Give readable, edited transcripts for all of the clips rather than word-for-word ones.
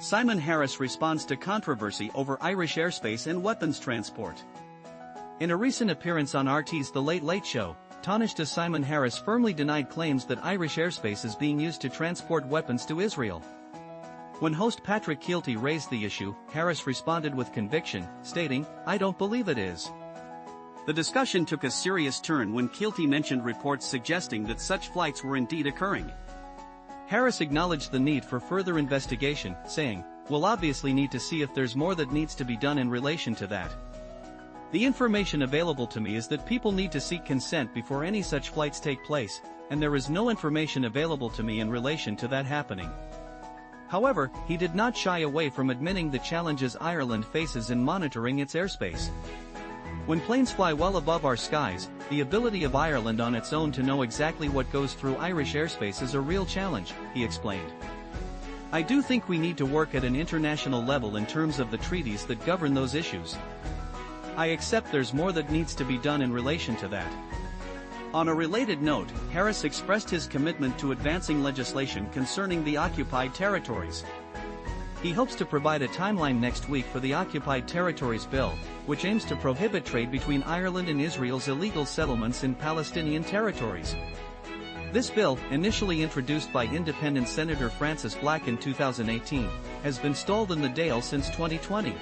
Simon Harris responds to controversy over Irish airspace and weapons transport. In a recent appearance on RT's The Late Late Show, Tánaiste Simon Harris firmly denied claims that Irish airspace is being used to transport weapons to Israel. When host Patrick Kielty raised the issue, Harris responded with conviction, stating, "I don't believe it is." The discussion took a serious turn when Kielty mentioned reports suggesting that such flights were indeed occurring. Harris acknowledged the need for further investigation, saying, "We'll obviously need to see if there's more that needs to be done in relation to that. The information available to me is that people need to seek consent before any such flights take place, and there is no information available to me in relation to that happening." However, he did not shy away from admitting the challenges Ireland faces in monitoring its airspace. "When planes fly well above our skies, the ability of Ireland on its own to know exactly what goes through Irish airspace is a real challenge," he explained. "I do think we need to work at an international level in terms of the treaties that govern those issues. I accept there's more that needs to be done in relation to that." On a related note, Harris expressed his commitment to advancing legislation concerning the occupied territories. He hopes to provide a timeline next week for the Occupied Territories Bill, which aims to prohibit trade between Ireland and Israel's illegal settlements in Palestinian territories. This bill, initially introduced by independent Senator Francis Black in 2018, has been stalled in the Dáil since 2020.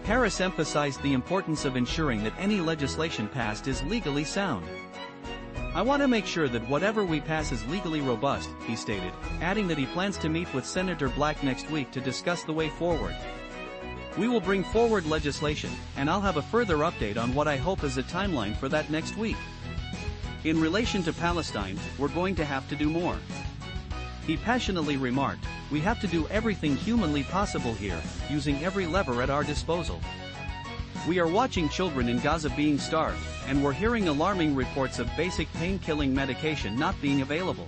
Harris emphasized the importance of ensuring that any legislation passed is legally sound. "I want to make sure that whatever we pass is legally robust," he stated, adding that he plans to meet with Senator Black next week to discuss the way forward. "We will bring forward legislation, and I'll have a further update on what I hope is a timeline for that next week. In relation to Palestine, we're going to have to do more." He passionately remarked, "We have to do everything humanly possible here, using every lever at our disposal. We are watching children in Gaza being starved, and we're hearing alarming reports of basic pain-killing medication not being available."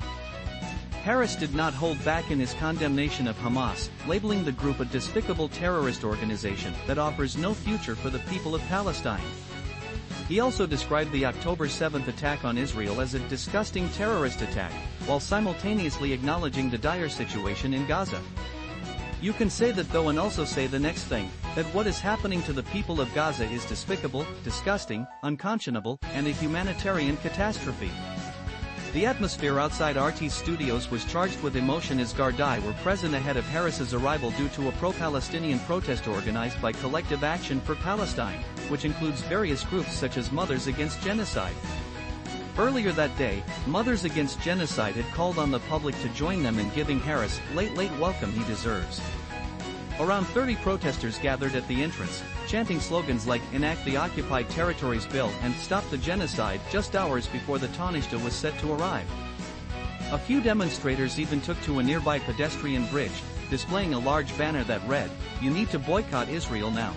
Harris did not hold back in his condemnation of Hamas, labeling the group a despicable terrorist organization that offers no future for the people of Palestine. He also described the October 7th attack on Israel as a disgusting terrorist attack, while simultaneously acknowledging the dire situation in Gaza. "You can say that though and also say the next thing, that what is happening to the people of Gaza is despicable, disgusting, unconscionable, and a humanitarian catastrophe." The atmosphere outside RT's studios was charged with emotion as Gardaí were present ahead of Harris's arrival due to a pro-Palestinian protest organized by Collective Action for Palestine, which includes various groups such as Mothers Against Genocide. Earlier that day, Mothers Against Genocide had called on the public to join them in giving Harris the late welcome he deserves. Around 30 protesters gathered at the entrance, chanting slogans like "Enact the Occupied Territories Bill" and "Stop the Genocide" just hours before the Tánaiste was set to arrive. A few demonstrators even took to a nearby pedestrian bridge, displaying a large banner that read, "You need to boycott Israel now."